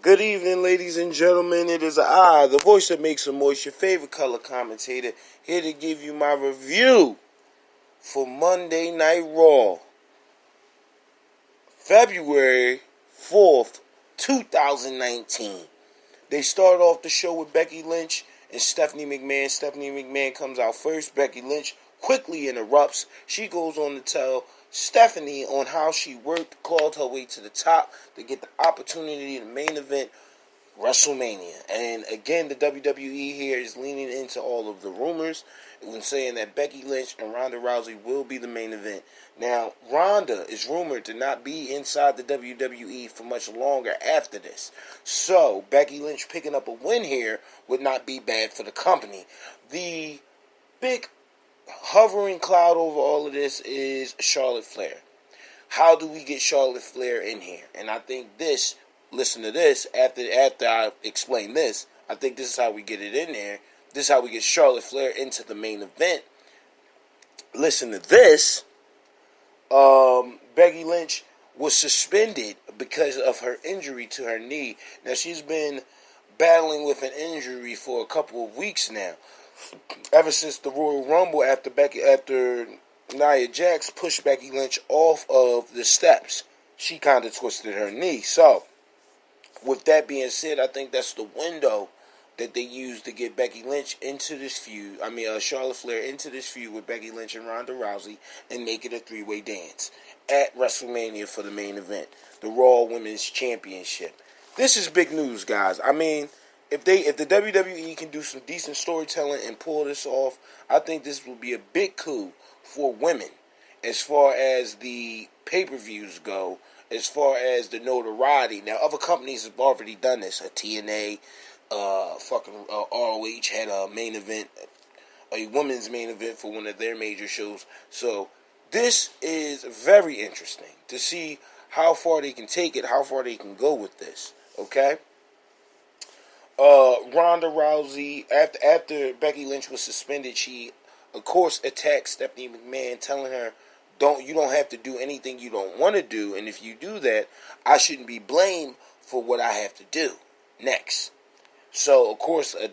Good evening, ladies and gentlemen. It is I, the voice that makes a moist, your favorite color commentator, here to give you my review for Monday Night Raw, February 4th, 2019. They start off the show with Becky Lynch and Stephanie McMahon. Stephanie McMahon comes out first. Becky Lynch quickly interrupts. She goes on to tell Stephanie on how she clawed her way to the top to get the opportunity in the main event, WrestleMania. And again, the WWE here is leaning into all of the rumors when saying that Becky Lynch and Ronda Rousey will be the main event. Now, Ronda is rumored to not be inside the WWE for much longer after this. So, Becky Lynch picking up a win here would not be bad for the company. The big hovering cloud over all of this is Charlotte Flair. How do we get Charlotte Flair in here? And I think this, listen to this, after I explain this, I think this is how we get it in there. This is how we get Charlotte Flair into the main event. Listen to this. Becky Lynch was suspended because of her injury to her knee. Now, she's been battling with an injury for a couple of weeks now. Ever since the Royal Rumble, after Nia Jax pushed Becky Lynch off of the steps, she kind of twisted her knee. So, with that being said, I think that's the window that they used to get Becky Lynch into this feud. Charlotte Flair into this feud with Becky Lynch and Ronda Rousey and make it a three-way dance at WrestleMania for the main event, the Raw Women's Championship. This is big news, guys. If the WWE can do some decent storytelling and pull this off, I think this will be a big coup for women as far as the pay-per-views go, as far as the notoriety. Now, other companies have already done this. TNA, ROH had a main event, a women's main event for one of their major shows. So, this is very interesting to see how far they can take it, how far they can go with this, okay? Ronda Rousey, after Becky Lynch was suspended, she, of course, attacked Stephanie McMahon, telling her, you don't have to do anything you don't want to do, and if you do that, I shouldn't be blamed for what I have to do next. So, of course, a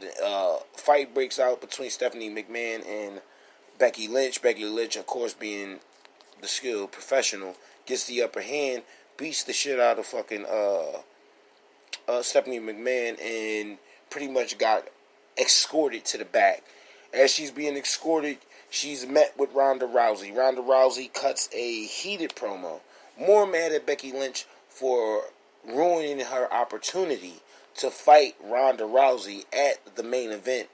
fight breaks out between Stephanie McMahon and Becky Lynch. Becky Lynch, of course, being the skilled professional, gets the upper hand, beats the shit out of fucking Stephanie McMahon, and pretty much got escorted to the back. As she's being escorted, she's met with Ronda Rousey. Ronda Rousey cuts a heated promo, more mad at Becky Lynch for ruining her opportunity to fight Ronda Rousey at the main event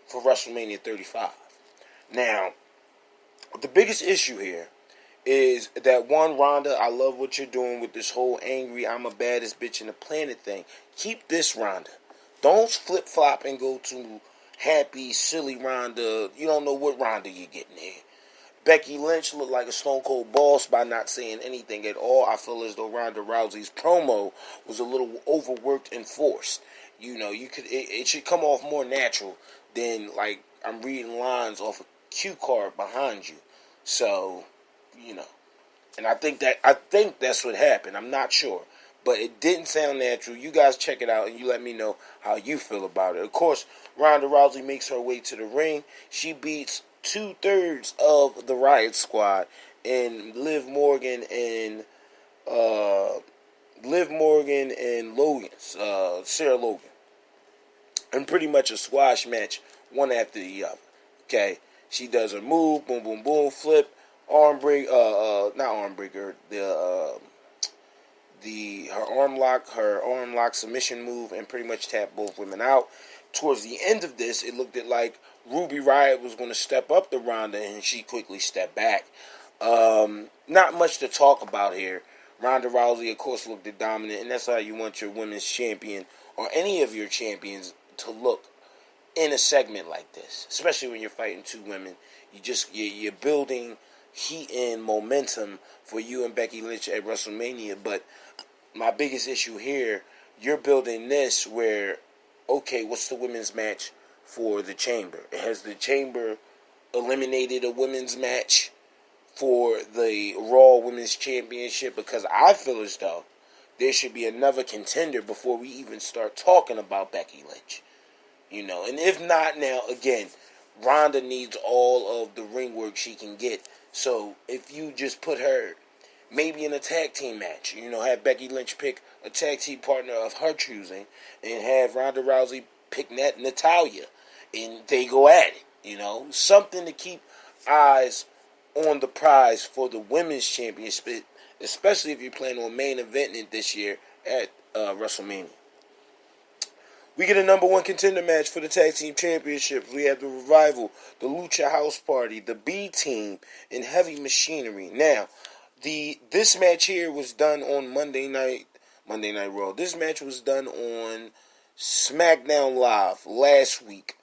for WrestleMania 35. Now, the biggest issue here is that, one, Ronda, I love what you're doing with this whole angry, I'm a baddest bitch in the planet thing. Keep this, Ronda. Don't flip-flop and go to happy, silly Ronda. You don't know what Ronda you're getting here. Becky Lynch looked like a stone cold boss by not saying anything at all. I feel as though Ronda Rousey's promo was a little overworked and forced. It should come off more natural than like I'm reading lines off a cue card behind you. So, and I think that's what happened. I'm not sure, but it didn't sound natural. You guys check it out and you let me know how you feel about it. Of course, Ronda Rousey makes her way to the ring. She beats 2/3 of the Riot Squad and Liv Morgan and Sarah Logan, and pretty much a squash match, one after the other. Okay, she does her move, boom, boom, boom, flip, arm break, not arm breaker, her arm lock submission move, and pretty much tap both women out. Towards the end of this, it looked like Ruby Riott was going to step up to Ronda, and she quickly stepped back. Not much to talk about here. Ronda Rousey, of course, looked dominant, and that's how you want your women's champion or any of your champions to look in a segment like this, especially when you're fighting two women. You're building heat and momentum for you and Becky Lynch at WrestleMania. But my biggest issue here, you're building this where, okay, what's the women's match for the Chamber? Has the Chamber eliminated a women's match for the Raw Women's Championship? Because I feel as though there should be another contender before we even start talking about Becky Lynch. And if not now, again, Ronda needs all of the ring work she can get. So if you just put her maybe in a tag team match, have Becky Lynch pick a tag team partner of her choosing, and have Ronda Rousey pick Natalia, and they go at it. Something to keep eyes on the prize for the women's championship, especially if you plan on main eventing it this year at WrestleMania. We get a number one contender match for the tag team championships. We have the Revival, the Lucha House Party, the B Team, and Heavy Machinery. Now, this match here was done on Monday Night Raw. This match was done on SmackDown Live last week.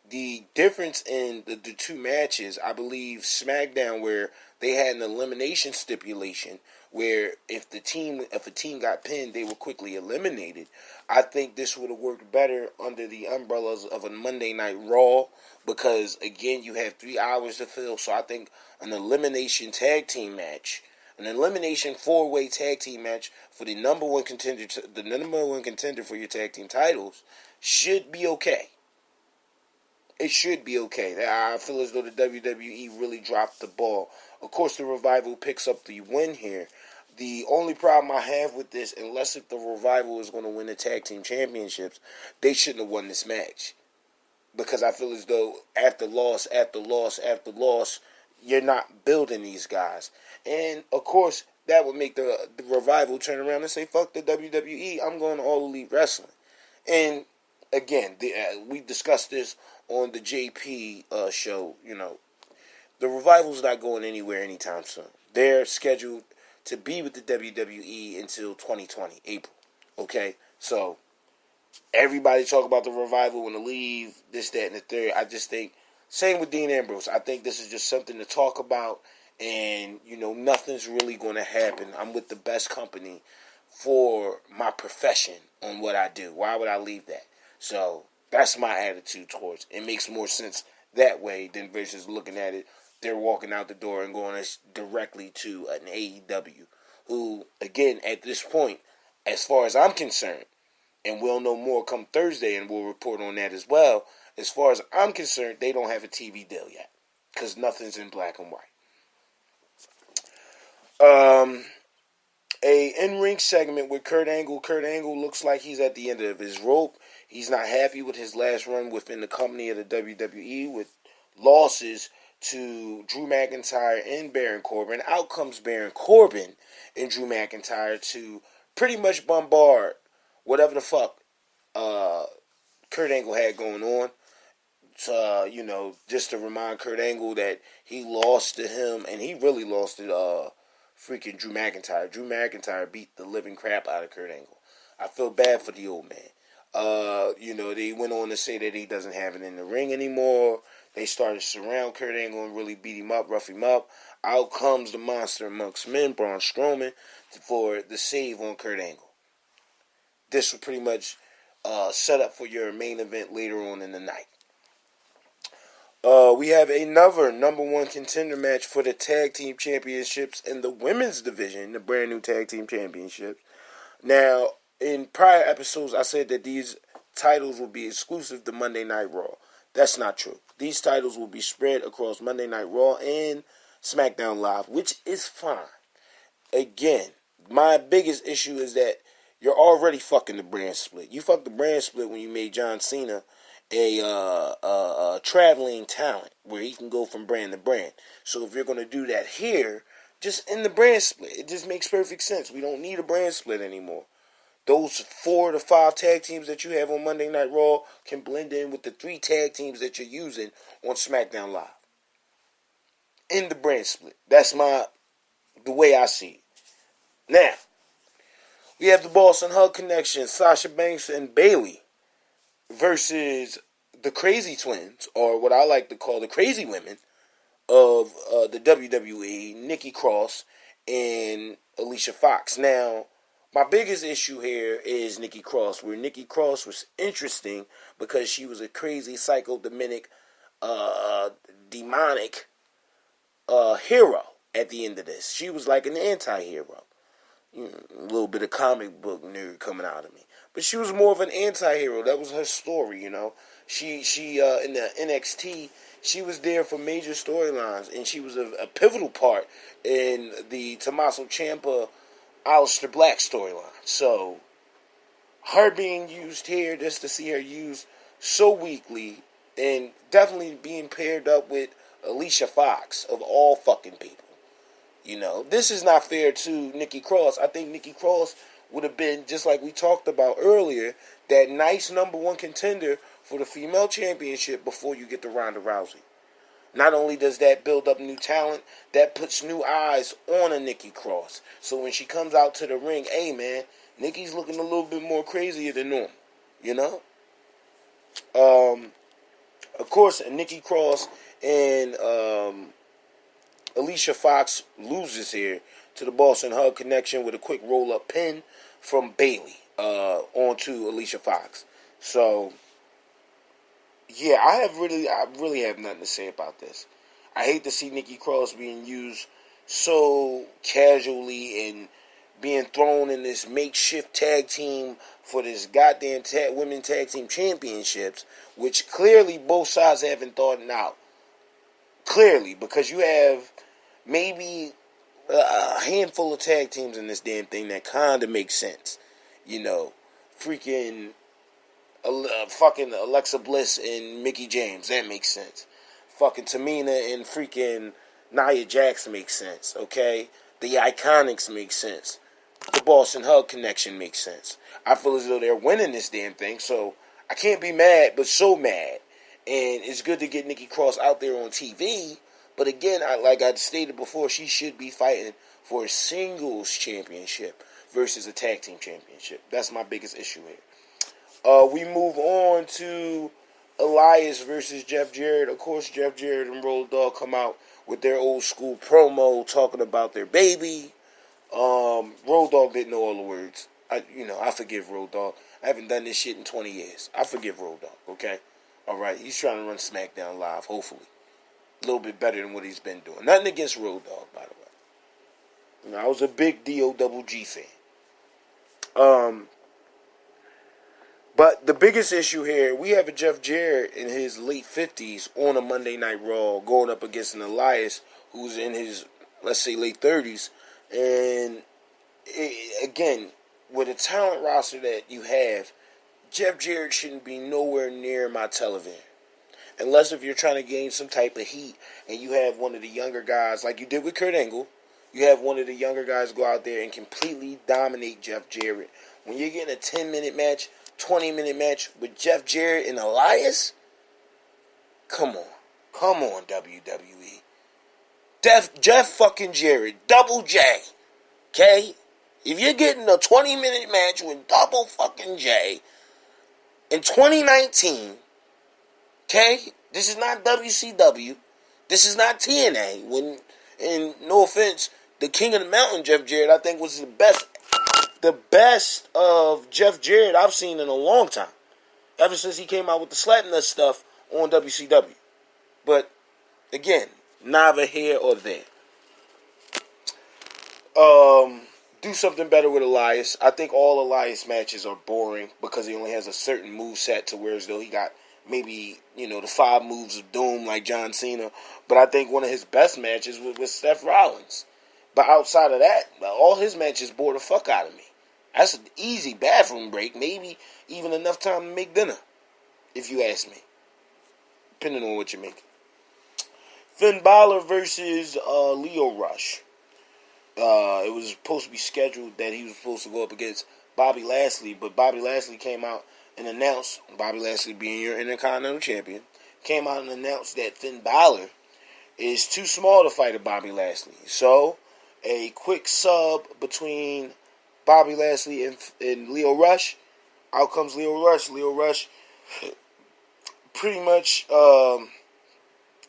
The difference in the two matches, I believe SmackDown, where they had an elimination stipulation, where if a team got pinned, they were quickly eliminated. I think this would have worked better under the umbrellas of a Monday Night Raw, because again, you have 3 hours to fill. So I think an elimination tag team match, an elimination 4-way tag team match for the number one contender for your tag team titles should be okay. It should be okay. I feel as though the WWE really dropped the ball. Of course, the Revival picks up the win here. The only problem I have with this, unless if the Revival is going to win the tag team championships, they shouldn't have won this match. Because I feel as though after loss, you're not building these guys. And, of course, that would make the Revival turn around and say, fuck the WWE, I'm going to All Elite Wrestling. And, again, we discussed this on the JP show. The Revival's not going anywhere anytime soon. They're scheduled to be with the WWE until 2020, April. Okay? So, everybody talk about the Revival and the leave, this, that, and the third. I just think, same with Dean Ambrose. I think this is just something to talk about, and, nothing's really going to happen. I'm with the best company for my profession on what I do. Why would I leave that? So, that's my attitude towards it. It makes more sense that way than versus looking at it, they're walking out the door and going directly to an AEW, who, again, at this point, as far as I'm concerned, and we'll know more come Thursday, and we'll report on that as well, as far as I'm concerned, they don't have a TV deal yet, because nothing's in black and white. A in-ring segment with Kurt Angle. Kurt Angle looks like he's at the end of his rope. He's not happy with his last run within the company of the WWE, with losses to Drew McIntyre and Baron Corbin. Out comes Baron Corbin and Drew McIntyre to pretty much bombard whatever the fuck Kurt Angle had going on. Just to remind Kurt Angle that he lost to him, and he really lost to freaking Drew McIntyre. Drew McIntyre beat the living crap out of Kurt Angle. I feel bad for the old man. They went on to say that he doesn't have it in the ring anymore. They started to surround Kurt Angle and really beat him up, rough him up. Out comes the monster amongst men, Braun Strowman, for the save on Kurt Angle. This was pretty much set up for your main event later on in the night. We have another number one contender match for the tag team championships in the women's division, the brand new tag team championships. Now, in prior episodes, I said that these titles will be exclusive to Monday Night Raw. That's not true. These titles will be spread across Monday Night Raw and SmackDown Live, which is fine. Again, my biggest issue is that you're already fucking the brand split. You fucked the brand split when you made John Cena a traveling talent where he can go from brand to brand. So if you're going to do that here, just in the brand split. It just makes perfect sense. We don't need a brand split anymore. Those 4 to 5 tag teams that you have on Monday Night Raw can blend in with the 3 tag teams that you're using on SmackDown Live. In the brand split. That's the way I see it. Now, we have the Boss and Hug Connection, Sasha Banks and Bayley versus the Crazy Twins, or what I like to call the Crazy Women of the WWE, Nikki Cross and Alicia Fox. Now, my biggest issue here is Nikki Cross, where Nikki Cross was interesting because she was a crazy, demonic hero at the end of this. She was like an anti-hero. a little bit of comic book nerd coming out of me. But she was more of an anti-hero. That was her story, you know. She in the NXT, she was there for major storylines, and she was a pivotal part in the Tommaso Ciampa, Aleister Black storyline. So, her being used here, just to see her used so weakly, and definitely being paired up with Alicia Fox, of all fucking people. You know, this is not fair to Nikki Cross. I think Nikki Cross would have been, just like we talked about earlier, that nice number one contender for the female championship before you get to Ronda Rousey. Not only does that build up new talent, that puts new eyes on a Nikki Cross. So when she comes out to the ring, hey man, Nikki's looking a little bit more crazier than normal, you know? Of course, Nikki Cross and Alicia Fox loses here to the Boston Hug Connection with a quick roll-up pin from Bayley onto Alicia Fox. So, yeah, I really have nothing to say about this. I hate to see Nikki Cross being used so casually and being thrown in this makeshift tag team for this goddamn women tag team championships, which clearly both sides haven't thought out. Clearly, because you have maybe a handful of tag teams in this damn thing that kind of makes sense. You know, freaking fucking Alexa Bliss and Mickie James, that makes sense. Fucking Tamina and freaking Nia Jax makes sense, okay? The Iconics make sense. The Boston Hug Connection makes sense. I feel as though they're winning this damn thing, so I can't be mad, but so mad. And it's good to get Nikki Cross out there on TV, but again, like I stated before, she should be fighting for a singles championship versus a tag team championship. That's my biggest issue here. We move on to Elias versus Jeff Jarrett. Of course, Jeff Jarrett and Road Dogg come out with their old school promo talking about their baby. Road Dogg didn't know all the words. I forgive Road Dogg. I haven't done this shit in 20 years. I forgive Road Dogg, okay? Alright, he's trying to run SmackDown Live, hopefully. A little bit better than what he's been doing. Nothing against Road Dogg, by the way. You know, I was a big D-O-double-G fan. But the biggest issue here, we have a Jeff Jarrett in his late 50s on a Monday Night Raw going up against an Elias who's in his, let's say, late 30s. And, again, with a talent roster that you have, Jeff Jarrett shouldn't be nowhere near my television. Unless if you're trying to gain some type of heat and you have one of the younger guys, like you did with Kurt Angle, you have one of the younger guys go out there and completely dominate Jeff Jarrett. When you're getting a 10-minute match, 20-minute match with Jeff Jarrett and Elias, come on, WWE. Jeff fucking Jarrett, Double J, okay? If you're getting a 20-minute match with Double fucking J in 2019, okay? This is not WCW. This is not TNA. And no offense, the King of the Mountain, Jeff Jarrett, I think was the best of Jeff Jarrett I've seen in a long time. Ever since he came out with the Slapnut stuff on WCW. But, again, neither here or there. Do something better with Elias. I think all Elias matches are boring because he only has a certain move set to where as though he got maybe, the 5 moves of doom like John Cena. But I think one of his best matches was with Seth Rollins. But outside of that, all his matches bore the fuck out of me. That's an easy bathroom break. Maybe even enough time to make dinner, if you ask me. Depending on what you're making. Finn Balor versus Lio Rush. It was supposed to be scheduled that he was supposed to go up against Bobby Lashley, but Bobby Lashley came out and announced, Bobby Lashley being your Intercontinental Champion, came out and announced that Finn Balor is too small to fight a Bobby Lashley. So, a quick sub between Bobby Lashley and Lio Rush. Out comes Lio Rush. Lio Rush pretty much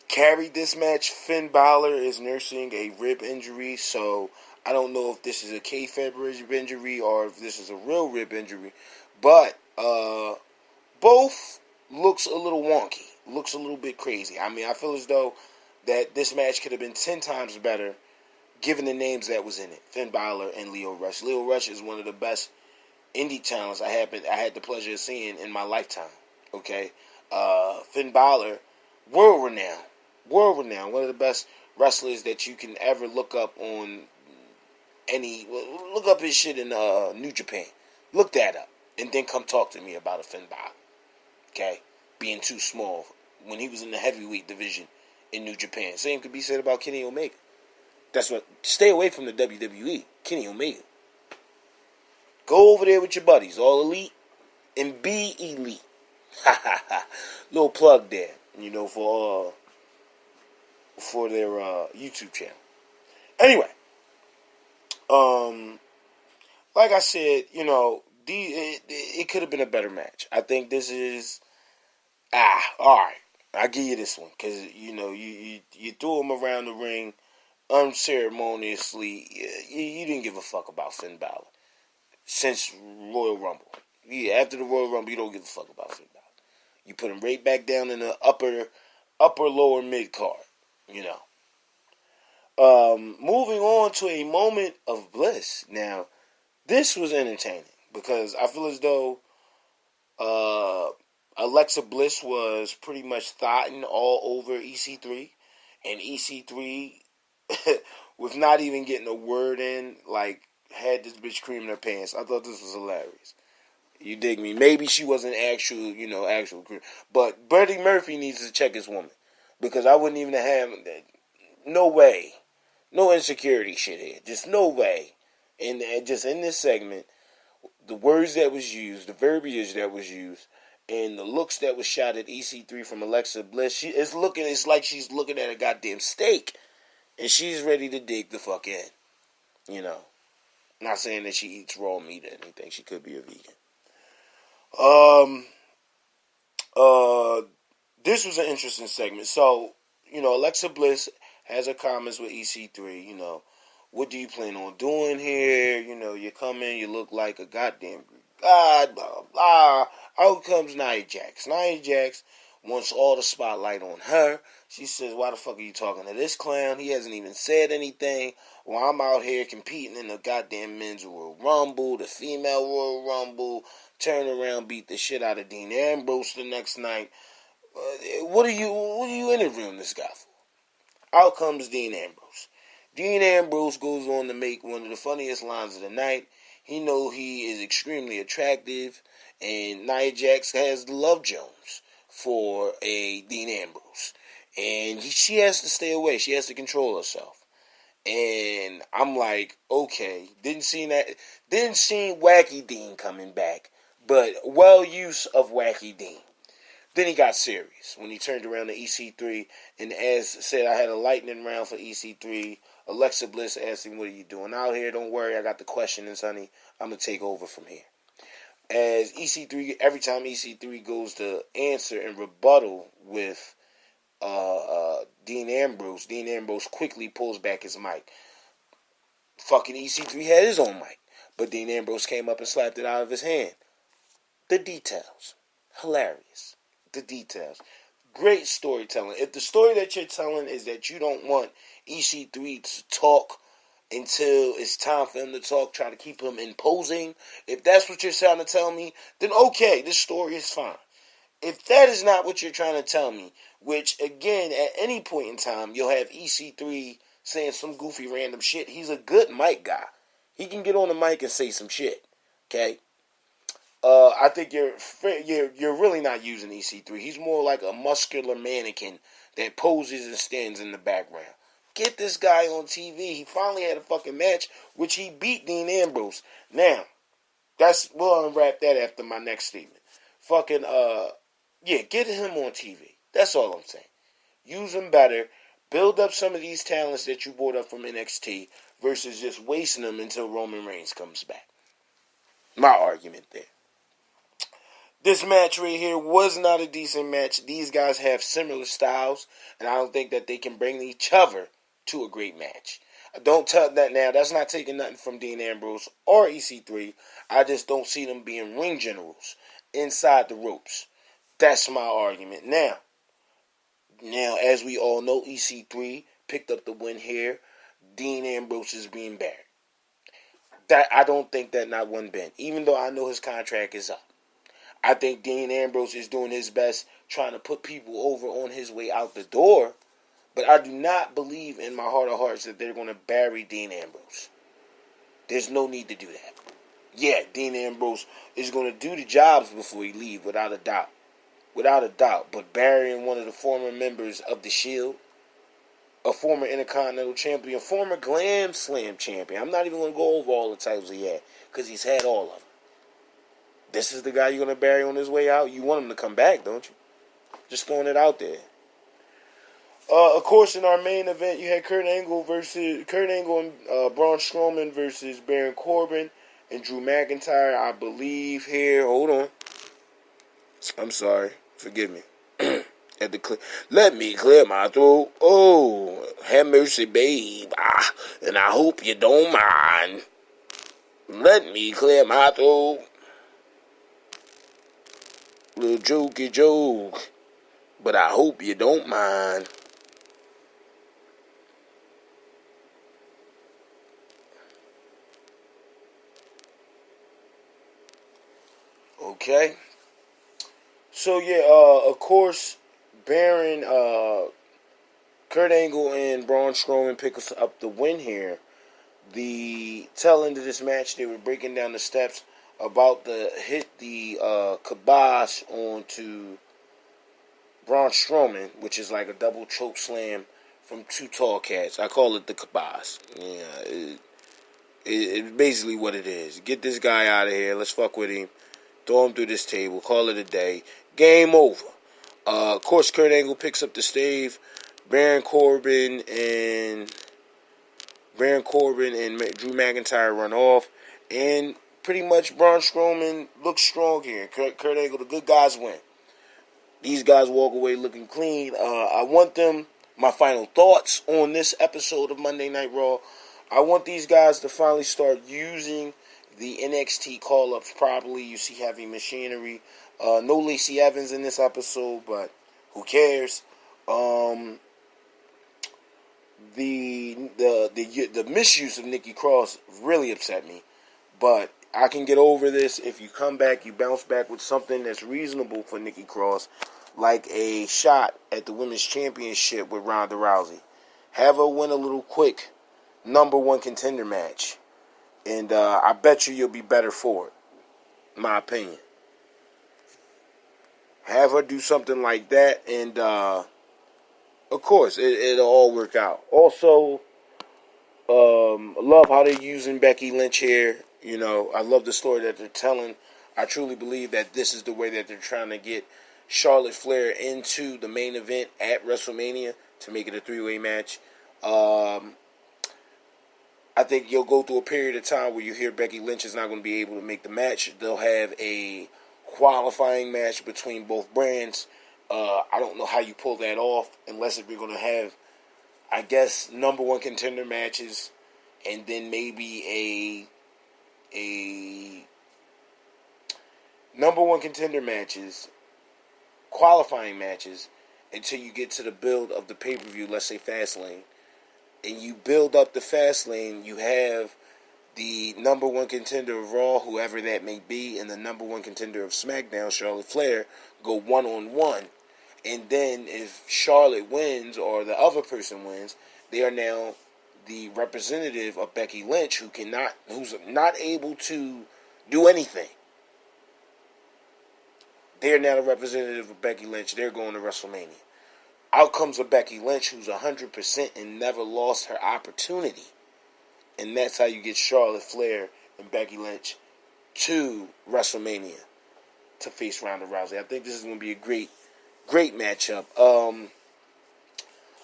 carried this match. Finn Balor is nursing a rib injury, so I don't know if this is a kayfabe rib injury or if this is a real rib injury. But both looks a little wonky. Looks a little bit crazy. I mean, I feel as though that this match could have been 10 times better given the names that was in it. Finn Balor and Lio Rush. Lio Rush is one of the best indie talents I had the pleasure of seeing in my lifetime. Okay? Finn Balor, world renowned, one of the best wrestlers that you can ever look up on look up his shit in New Japan. Look that up, and then come talk to me about a Finn Balor. Okay? Being too small when he was in the heavyweight division in New Japan. Same could be said about Kenny Omega. That's what. Stay away from the WWE. Kenny Omega. Go over there with your buddies, all elite, and be elite. Ha ha ha. Little plug there, for their YouTube channel. Anyway, like I said, it could have been a better match. I think this is all right. I'll give you this one because you threw him around the ring unceremoniously. You didn't give a fuck about Finn Balor since Royal Rumble. Yeah, after the Royal Rumble, you don't give a fuck about Finn Balor. You put him right back down in the upper lower mid card. Moving on to a moment of bliss. Now, this was entertaining because I feel as though Alexa Bliss was pretty much thotting all over EC3, and EC3, with not even getting a word in, had this bitch creaming her pants. I thought this was hilarious. You dig me? Maybe she wasn't actual cream, but Buddy Murphy needs to check his woman because I wouldn't even have no way, no insecurity shit here, just no way. And just in this segment, the words that was used, the verbiage that was used, and the looks that was shot at EC3 from Alexa Bliss, it's like she's looking at a goddamn steak, and she's ready to dig the fuck in. Not saying that she eats raw meat or anything. She could be a vegan. This was an interesting segment. So, Alexa Bliss has her comments with EC3. What do you plan on doing here? You come in, you look like a goddamn god, blah, blah, blah. Out comes Nia Jax. Nia Jax wants all the spotlight on her. She says, why the fuck are you talking to this clown? He hasn't even said anything. Well, I'm out here competing in the goddamn men's Royal Rumble, the female Royal Rumble, turn around, beat the shit out of Dean Ambrose the next night. What are you interviewing this guy for? Out comes Dean Ambrose. Dean Ambrose goes on to make one of the funniest lines of the night. He knows he is extremely attractive, and Nia Jax has the Love Jones for a Dean Ambrose. And she has to stay away. She has to control herself. And I'm like, okay, didn't see Wacky Dean coming back, but well use of Wacky Dean. Then he got serious when he turned around to EC3 and said, I had a lightning round for EC3. Alexa Bliss asked him, what are you doing out here? Don't worry, I got the questions, honey. I'm going to take over from here. As EC3, every time EC3 goes to answer and rebuttal with Dean Ambrose quickly pulls back his mic. Fucking EC3 had his own mic, but Dean Ambrose came up and slapped it out of his hand. The details. Hilarious. The details. Great storytelling. If the story that you're telling is that you don't want EC3 to talk until it's time for him to talk, try to keep him imposing, if that's what you're trying to tell me, then okay, this story is fine. If that is not what you're trying to tell me, which, again, at any point in time, you'll have EC3 saying some goofy random shit. He's a good mic guy. He can get on the mic and say some shit, okay? I think you're really not using EC3. He's more like a muscular mannequin that poses and stands in the background. Get this guy on TV. He finally had a fucking match, which he beat Dean Ambrose. Now, we'll unwrap that after my next statement. Fucking, get him on TV. That's all I'm saying. Use him better. Build up some of these talents that you brought up from NXT versus just wasting them until Roman Reigns comes back. My argument there. This match right here was not a decent match. These guys have similar styles, and I don't think that they can bring each other to a great match. Don't tell that now. That's not taking nothing from Dean Ambrose or EC3. I just don't see them being ring generals inside the ropes. That's my argument. Now, as we all know, EC3 picked up the win here. Dean Ambrose is being buried. That I don't think that not one bit. Even though I know his contract is up. I think Dean Ambrose is doing his best trying to put people over on his way out the door. But I do not believe in my heart of hearts that they're going to bury Dean Ambrose. There's no need to do that. Yeah, Dean Ambrose is going to do the jobs before he leaves, without a doubt. Without a doubt. But burying one of the former members of the Shield, a former Intercontinental Champion, former Glam Slam Champion. I'm not even going to go over all the titles he had, because he's had all of them. This is the guy you're going to bury on his way out? You want him to come back, don't you? Just throwing it out there. Of course, in our main event, you had Kurt Angle and Braun Strowman versus Baron Corbin and Drew McIntyre, I believe here. Hold on. I'm sorry. Forgive me. Let me clear my throat. Oh, have mercy, babe. And I hope you don't mind. Let me clear my throat. Little jokey joke. But I hope you don't mind. Okay. So yeah, of course, Kurt Angle and Braun Strowman pick us up the win here. The tail end of this match, they were breaking down the steps, about to hit the kibosh onto Braun Strowman, which is like a double choke slam from two tall cats. I call it the kibosh. Yeah, it's basically what it is. Get this guy out of here. Let's fuck with him. Throw him through this table. Call it a day. Game over. Of course, Kurt Angle picks up the stave. Baron Corbin and Drew McIntyre run off. And pretty much Braun Strowman looks strong here. Kurt Angle, the good guys win. These guys walk away looking clean. I want them, my final thoughts on this episode of Monday Night Raw. I want these guys to finally start using the NXT call-ups properly. You see heavy machinery. No Lacey Evans in this episode, but who cares? The misuse of Nikki Cross really upset me, but I can get over this if you come back, you bounce back with something that's reasonable for Nikki Cross, like a shot at the Women's Championship with Ronda Rousey. Have her win a little quick number one contender match. And I bet you'll be better for it. My opinion. Have her do something like that. And, of course, it'll all work out. Also, love how they're using Becky Lynch here. You know, I love the story that they're telling. I truly believe that this is the way that they're trying to get Charlotte Flair into the main event at WrestleMania to make it a three-way match. I think you'll go through a period of time where you hear Becky Lynch is not going to be able to make the match. They'll have a qualifying match between both brands. I don't know how you pull that off unless if you're going to have, I guess, number one contender matches and then maybe a number one contender matches, qualifying matches until you get to the build of the pay-per-view, let's say Fastlane. And you build up the fast lane, you have the number one contender of Raw, whoever that may be, and the number one contender of SmackDown, Charlotte Flair, go one-on-one. And then if Charlotte wins or the other person wins, they are now the representative of Becky Lynch, who's not able to do anything. They're now the representative of Becky Lynch. They're going to WrestleMania. Out comes a Becky Lynch who's 100% and never lost her opportunity. And that's how you get Charlotte Flair and Becky Lynch to WrestleMania to face Ronda Rousey. I think this is going to be a great matchup.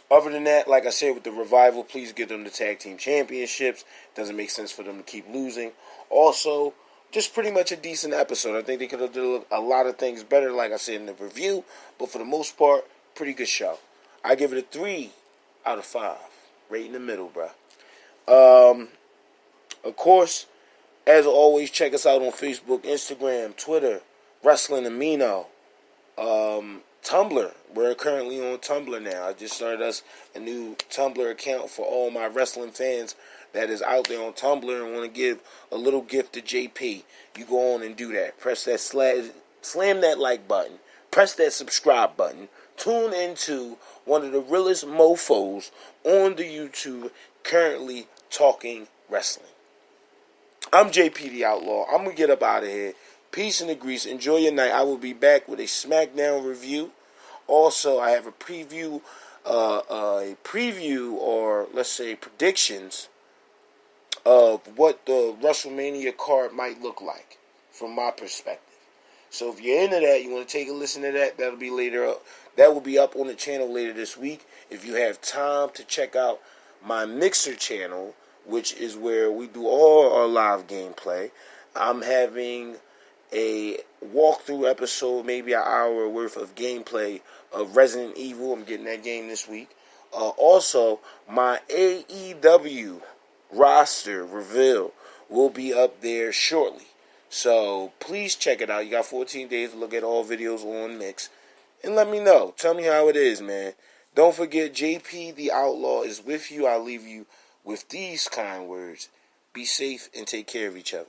Other than that, like I said, with the Revival, please give them the tag team championships. Doesn't make sense for them to keep losing. Also, just pretty much a decent episode. I think they could have done a lot of things better, like I said in the review. But for the most part, pretty good show. I give it a 3 out of 5. Right in the middle, bro. Of course, as always, check us out on Facebook, Instagram, Twitter, Wrestling Amino. Tumblr. We're currently on Tumblr now. I just started us a new Tumblr account for all my wrestling fans that is out there on Tumblr and want to give a little gift to JP. You go on and do that. Press that slam that like button. Press that subscribe button. Tune into one of the realest mofos on the YouTube currently talking wrestling. I'm JP the Outlaw. I'm going to get up out of here. Peace and the grease. Enjoy your night. I will be back with a SmackDown review. Also, I have a preview or let's say predictions of what the WrestleMania card might look like from my perspective. So if you're into that, you want to take a listen to that, that'll be later up. That will be up on the channel later this week. If you have time to check out my Mixer channel, which is where we do all our live gameplay, I'm having a walkthrough episode, maybe an hour worth of gameplay of Resident Evil. I'm getting that game this week. Also, my AEW roster reveal will be up there shortly. So please check it out. You got 14 days to look at all videos on Mix. And let me know. Tell me how it is, man. Don't forget, JP the Outlaw is with you. I'll leave you with these kind words. Be safe and take care of each other.